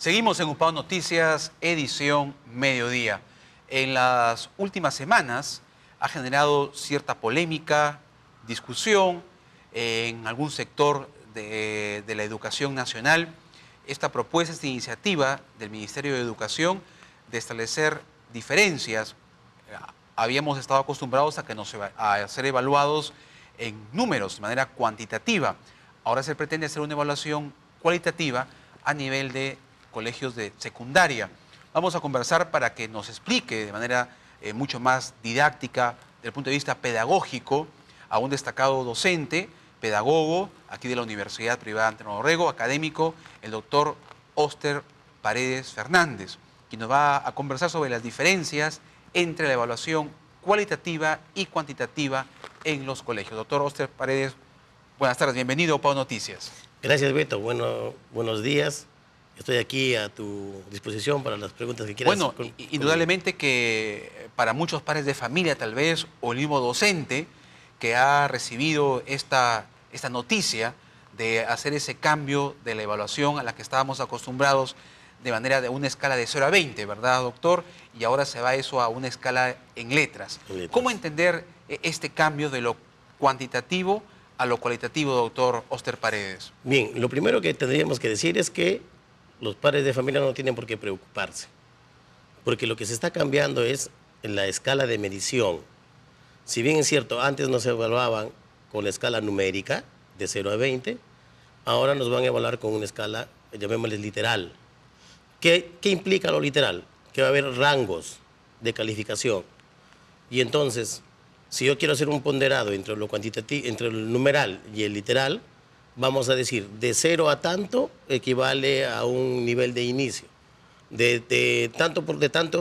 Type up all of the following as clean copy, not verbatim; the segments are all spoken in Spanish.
Seguimos en UPAO Noticias, edición mediodía. En las últimas semanas ha generado cierta polémica, discusión en algún sector de la educación nacional esta propuesta, esta iniciativa del Ministerio de Educación de establecer diferencias. Habíamos estado acostumbrados a ser evaluados en números, de manera cuantitativa. Ahora se pretende hacer una evaluación cualitativa a nivel de colegios de secundaria. Vamos a conversar para que nos explique de manera mucho más didáctica, desde el punto de vista pedagógico, a un destacado docente, pedagogo, aquí de la Universidad Privada Antonio Dorrego, académico, el doctor Óster Paredes Fernández, quien nos va a conversar sobre las diferencias entre la evaluación cualitativa y cuantitativa en los colegios. Doctor Óster Paredes, buenas tardes, bienvenido a UPAO Noticias. Gracias, Beto. Buenos días. Estoy aquí a tu disposición para las preguntas que quieras. Bueno, indudablemente que para muchos padres de familia tal vez, o el mismo docente que ha recibido esta noticia de hacer ese cambio de la evaluación a la que estábamos acostumbrados de manera de una escala de 0 a 20, ¿verdad, doctor? Y ahora se va eso a una escala en letras. ¿Cómo entender este cambio de lo cuantitativo a lo cualitativo, doctor Óster Paredes? Bien, lo primero que tendríamos que decir es que los padres de familia no tienen por qué preocuparse, porque lo que se está cambiando es la escala de medición. Si bien es cierto, antes nos evaluaban con la escala numérica de 0 a 20, ahora nos van a evaluar con una escala, llamémosle literal. ¿Qué implica lo literal? Que va a haber rangos de calificación. Y entonces, si yo quiero hacer un ponderado entre lo cuantitativo, entre el numeral y el literal, vamos a decir, de 0 a tanto equivale a un nivel de inicio. De tanto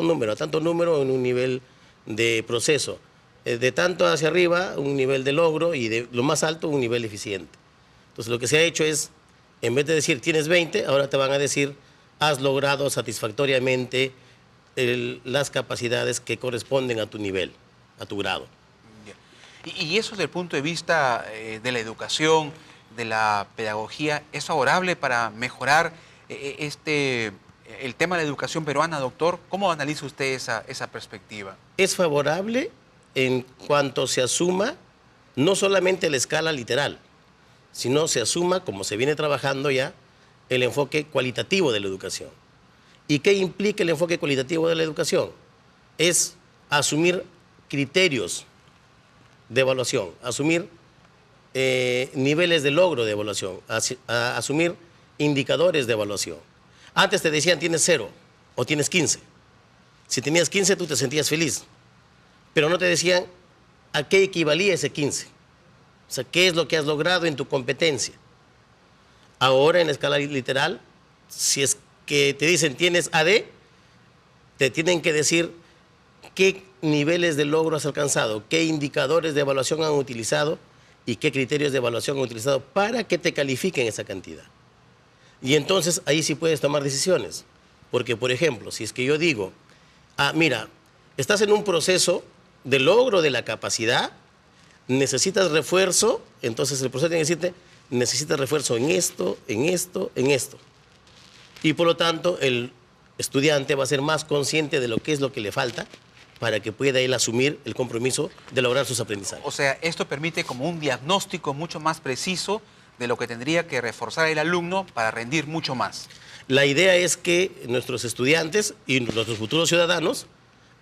número a tanto número en un nivel de proceso. De tanto hacia arriba, un nivel de logro, y de lo más alto, un nivel eficiente. Entonces, lo que se ha hecho es, en vez de decir tienes 20, ahora te van a decir has logrado satisfactoriamente las capacidades que corresponden a tu nivel, a tu grado. Y eso desde el punto de vista de la educación, de la pedagogía, ¿es favorable para mejorar el tema de la educación peruana, doctor? ¿Cómo analiza usted esa perspectiva? Es favorable en cuanto se asuma no solamente la escala literal, sino se asuma, como se viene trabajando ya, el enfoque cualitativo de la educación. ¿Y qué implica el enfoque cualitativo de la educación? Es asumir criterios de evaluación, asumir niveles de logro de evaluación, asumir indicadores de evaluación. Antes te decían tienes 0 o tienes 15. Si tenías 15 tú te sentías feliz, pero no te decían a qué equivalía ese 15. O sea, qué es lo que has logrado en tu competencia. Ahora en la escala literal, si es que te dicen tienes AD, te tienen que decir qué niveles de logro has alcanzado, qué indicadores de evaluación han utilizado y qué criterios de evaluación han utilizado para que te califiquen esa cantidad. Y entonces ahí sí puedes tomar decisiones. Porque, por ejemplo, si es que yo digo, mira, estás en un proceso de logro de la capacidad, necesitas refuerzo, entonces el profesor tiene que decirte, necesitas refuerzo en esto, en esto, en esto. Y por lo tanto, el estudiante va a ser más consciente de lo que es lo que le falta para que pueda él asumir el compromiso de lograr sus aprendizajes. O sea, esto permite como un diagnóstico mucho más preciso de lo que tendría que reforzar el alumno para rendir mucho más. La idea es que nuestros estudiantes y nuestros futuros ciudadanos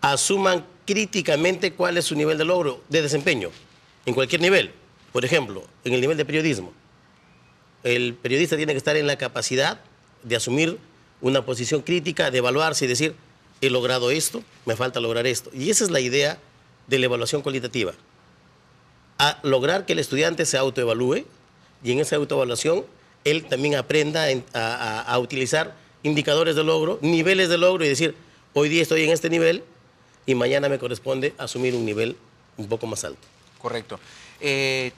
asuman críticamente cuál es su nivel de logro, de desempeño, en cualquier nivel. Por ejemplo, en el nivel de periodismo. El periodista tiene que estar en la capacidad de asumir una posición crítica, de evaluarse y decir, he logrado esto, me falta lograr esto. Y esa es la idea de la evaluación cualitativa. A lograr que el estudiante se autoevalúe y en esa autoevaluación él también aprenda a utilizar indicadores de logro, niveles de logro y decir, hoy día estoy en este nivel y mañana me corresponde asumir un nivel un poco más alto. Correcto.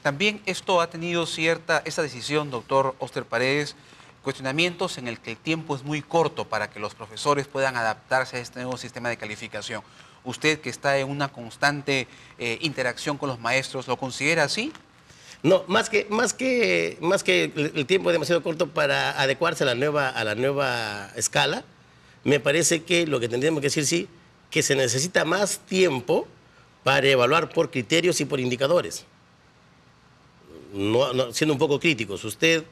También esto ha tenido esa decisión, doctor Óster Paredes, cuestionamientos en el que el tiempo es muy corto para que los profesores puedan adaptarse a este nuevo sistema de calificación. ¿Usted, que está en una constante interacción con los maestros, lo considera así? No, más que el tiempo es demasiado corto para adecuarse a la nueva escala, me parece que lo que tendríamos que decir sí, que se necesita más tiempo para evaluar por criterios y por indicadores. Siendo un poco críticos, usted,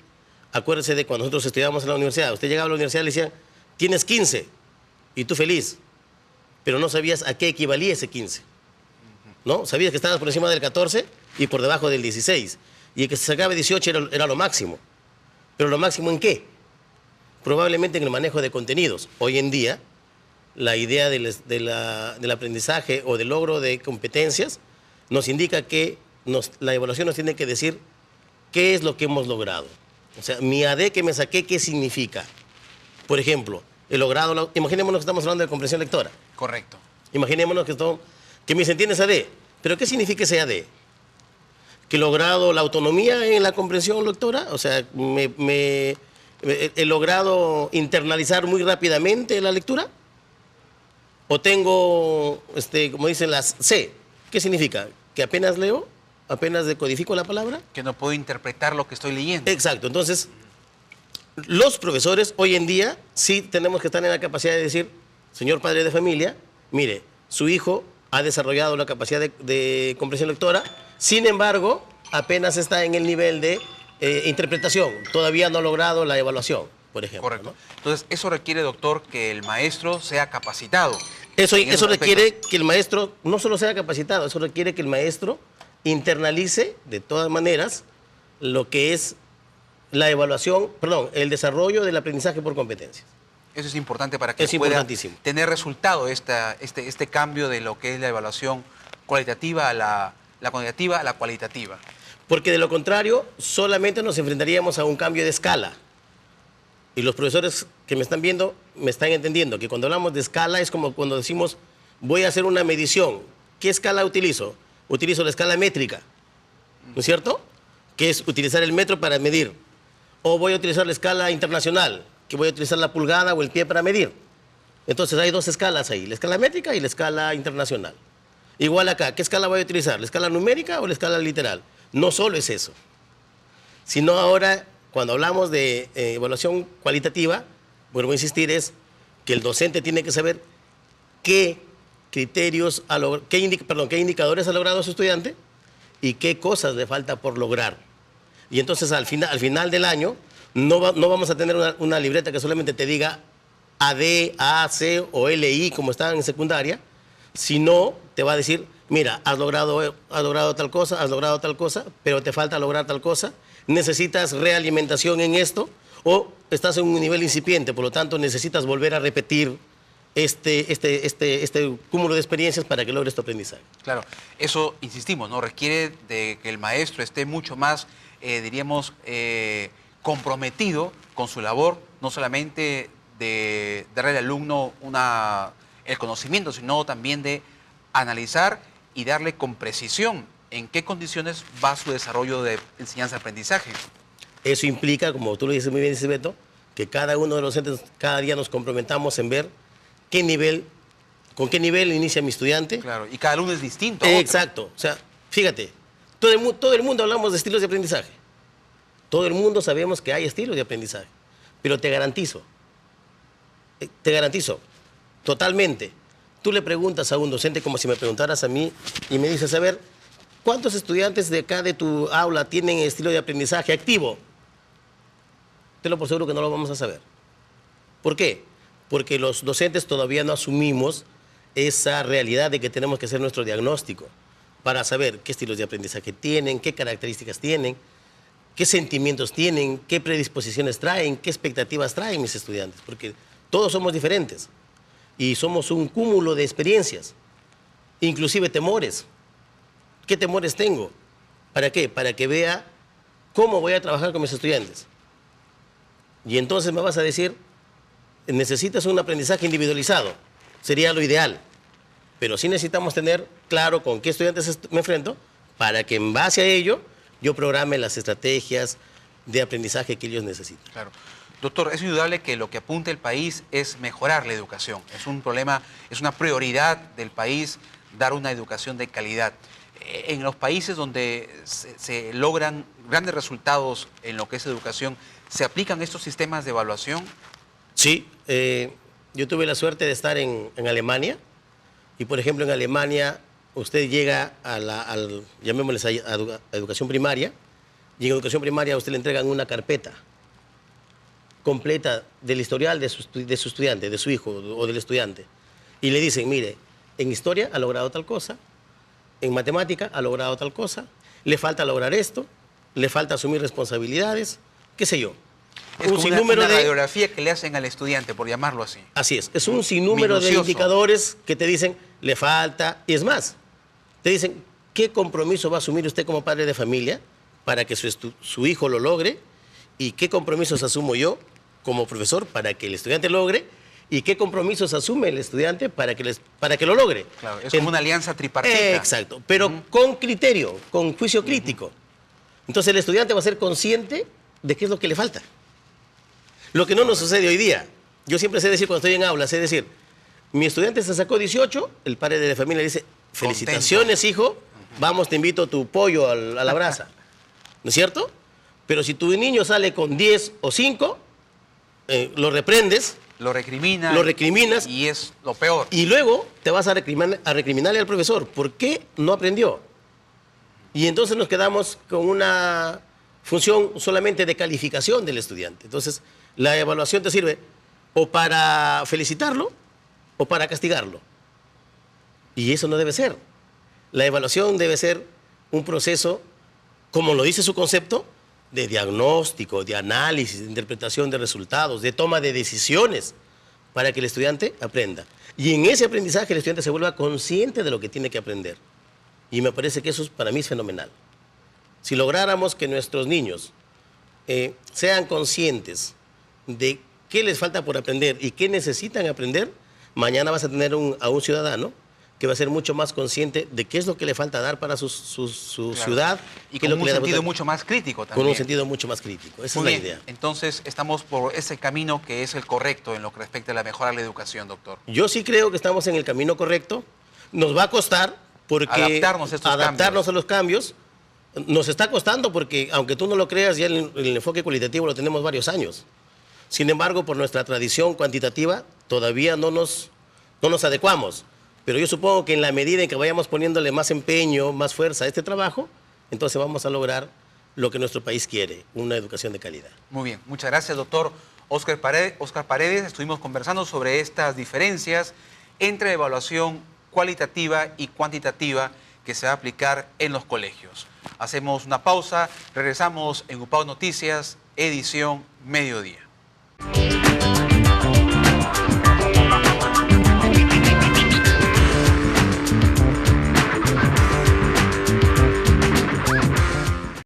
acuérdese de cuando nosotros estudiábamos en la universidad, usted llegaba a la universidad y le decían, tienes 15, y tú feliz, pero no sabías a qué equivalía ese 15. ¿No? Sabías que estabas por encima del 14 y por debajo del 16. Y el que se sacaba 18 era lo máximo. ¿Pero lo máximo en qué? Probablemente en el manejo de contenidos. Hoy en día, la idea del aprendizaje o del logro de competencias nos indica que la evaluación nos tiene que decir qué es lo que hemos logrado. O sea, mi AD que me saqué, ¿qué significa? Por ejemplo, imaginémonos que estamos hablando de comprensión lectora. Correcto. Imaginémonos que me dicen, ¿tienes AD? ¿Pero qué significa ese AD? ¿Que he logrado la autonomía en la comprensión lectora? O sea, ¿he logrado internalizar muy rápidamente la lectura? ¿O tengo, como dicen las C? ¿Qué significa? ¿Que apenas leo? ¿Apenas decodifico la palabra? Que no puedo interpretar lo que estoy leyendo. Exacto. Entonces, los profesores hoy en día sí tenemos que estar en la capacidad de decir, señor padre de familia, mire, su hijo ha desarrollado la capacidad de comprensión lectora, sin embargo, apenas está en el nivel de interpretación, todavía no ha logrado la evaluación, por ejemplo. Correcto. ¿No? Entonces, eso requiere, doctor, que el maestro sea capacitado. Eso requiere que el maestro no solo sea capacitado, eso requiere que el maestro internalice, de todas maneras, lo que es la evaluación, el desarrollo del aprendizaje por competencias. Eso es importante para que Es pueda importantísimo. tener resultado este cambio de lo que es la evaluación cualitativa a la cuantitativa a la cualitativa. Porque de lo contrario, solamente nos enfrentaríamos a un cambio de escala. Y los profesores que me están viendo me están entendiendo que cuando hablamos de escala es como cuando decimos, voy a hacer una medición. ¿Qué escala utilizo? Utilizo la escala métrica, ¿no es cierto? Que es utilizar el metro para medir. O voy a utilizar la escala internacional, que voy a utilizar la pulgada o el pie para medir. Entonces hay dos escalas ahí, la escala métrica y la escala internacional. Igual acá, ¿qué escala voy a utilizar? ¿La escala numérica o la escala literal? No solo es eso, sino ahora, cuando hablamos de evaluación cualitativa, vuelvo a insistir, es que el docente tiene que saber qué criterios, qué indicadores ha logrado su estudiante y qué cosas le falta por lograr. Y entonces al final del año no vamos a tener una libreta que solamente te diga AD, A, C o LI como estaban en secundaria, sino te va a decir, mira, has logrado tal cosa, pero te falta lograr tal cosa, necesitas realimentación en esto o estás en un nivel incipiente, por lo tanto necesitas volver a repetir este cúmulo de experiencias para que logres tu aprendizaje. Claro, eso, insistimos, ¿no? Requiere de que el maestro esté mucho más, diríamos, comprometido con su labor, no solamente de darle al alumno el conocimiento, sino también de analizar y darle con precisión en qué condiciones va su desarrollo de enseñanza-aprendizaje. Eso implica, como tú lo dices muy bien, Beto, que cada uno de los docentes cada día nos comprometamos en ver con qué nivel inicia mi estudiante. Claro, y cada alumno es distinto. Exacto. O sea, fíjate, todo el mundo hablamos de estilos de aprendizaje. Todo el mundo sabemos que hay estilos de aprendizaje. Pero te garantizo, totalmente, tú le preguntas a un docente como si me preguntaras a mí y me dices, a ver, ¿cuántos estudiantes de acá de tu aula tienen estilo de aprendizaje activo? Te lo por seguro que no lo vamos a saber. ¿Por qué? Porque los docentes todavía no asumimos esa realidad de que tenemos que hacer nuestro diagnóstico para saber qué estilos de aprendizaje tienen, qué características tienen, qué sentimientos tienen, qué predisposiciones traen, qué expectativas traen mis estudiantes, porque todos somos diferentes y somos un cúmulo de experiencias, inclusive temores. ¿Qué temores tengo? ¿Para qué? Para que vea cómo voy a trabajar con mis estudiantes. Y entonces me vas a decir, necesitas un aprendizaje individualizado, sería lo ideal, pero sí necesitamos tener claro con qué estudiantes me enfrento para que en base a ello yo programe las estrategias de aprendizaje que ellos necesitan. Claro. Doctor, es indudable que lo que apunta el país es mejorar la educación. Es un problema, es una prioridad del país dar una educación de calidad. En los países donde se logran grandes resultados en lo que es educación, ¿se aplican estos sistemas de evaluación? Sí, yo tuve la suerte de estar en Alemania y, por ejemplo, en Alemania usted llega llamémosles a educación primaria, y en educación primaria a usted le entregan una carpeta completa del historial de su estudiante, de su hijo o del estudiante, y le dicen, mire, en historia ha logrado tal cosa, en matemática ha logrado tal cosa, le falta lograr esto, le falta asumir responsabilidades, qué sé yo. Es como una radiografía que le hacen al estudiante, por llamarlo así. Así es un sinnúmero minucioso de indicadores que te dicen, le falta, y es más, te dicen, ¿qué compromiso va a asumir usted como padre de familia para que su hijo lo logre? ¿Y qué compromisos asumo yo como profesor para que el estudiante logre? ¿Y qué compromisos asume el estudiante para que lo logre? Claro, es como una alianza tripartita. Exacto, pero con criterio, con juicio crítico. Entonces el estudiante va a ser consciente de qué es lo que le falta. Lo que no nos sucede hoy día. Yo siempre sé decir cuando estoy en aulas, sé decir, mi estudiante se sacó 18, el padre de la familia le dice, felicitaciones, hijo, vamos, te invito tu pollo a la brasa. ¿No es cierto? Pero si tu niño sale con 10 o 5, lo reprendes. Lo recriminas. Y es lo peor. Y luego te vas a recriminarle al profesor. ¿Por qué no aprendió? Y entonces nos quedamos con una función solamente de calificación del estudiante. Entonces, la evaluación te sirve o para felicitarlo o para castigarlo. Y eso no debe ser. La evaluación debe ser un proceso, como lo dice su concepto, de diagnóstico, de análisis, de interpretación de resultados, de toma de decisiones, para que el estudiante aprenda. Y en ese aprendizaje el estudiante se vuelva consciente de lo que tiene que aprender. Y me parece que eso para mí es fenomenal. Si lográramos que nuestros niños sean conscientes de qué les falta por aprender y qué necesitan aprender, mañana vas a tener a un ciudadano que va a ser mucho más consciente de qué es lo que le falta dar para su ciudad. Y con un sentido mucho más crítico también. Con un sentido mucho más crítico. Esa es la idea. Entonces, estamos por ese camino que es el correcto en lo que respecta a la mejora de la educación, doctor. Yo sí creo que estamos en el camino correcto. Nos va a costar porque adaptarnos a los cambios. Nos está costando porque, aunque tú no lo creas, ya el enfoque cualitativo lo tenemos varios años. Sin embargo, por nuestra tradición cuantitativa, todavía no nos adecuamos. Pero yo supongo que en la medida en que vayamos poniéndole más empeño, más fuerza a este trabajo, entonces vamos a lograr lo que nuestro país quiere, una educación de calidad. Muy bien, muchas gracias, doctor Óscar Paredes. Estuvimos conversando sobre estas diferencias entre evaluación cualitativa y cuantitativa que se va a aplicar en los colegios. Hacemos una pausa, regresamos en UPAO Noticias, edición Mediodía.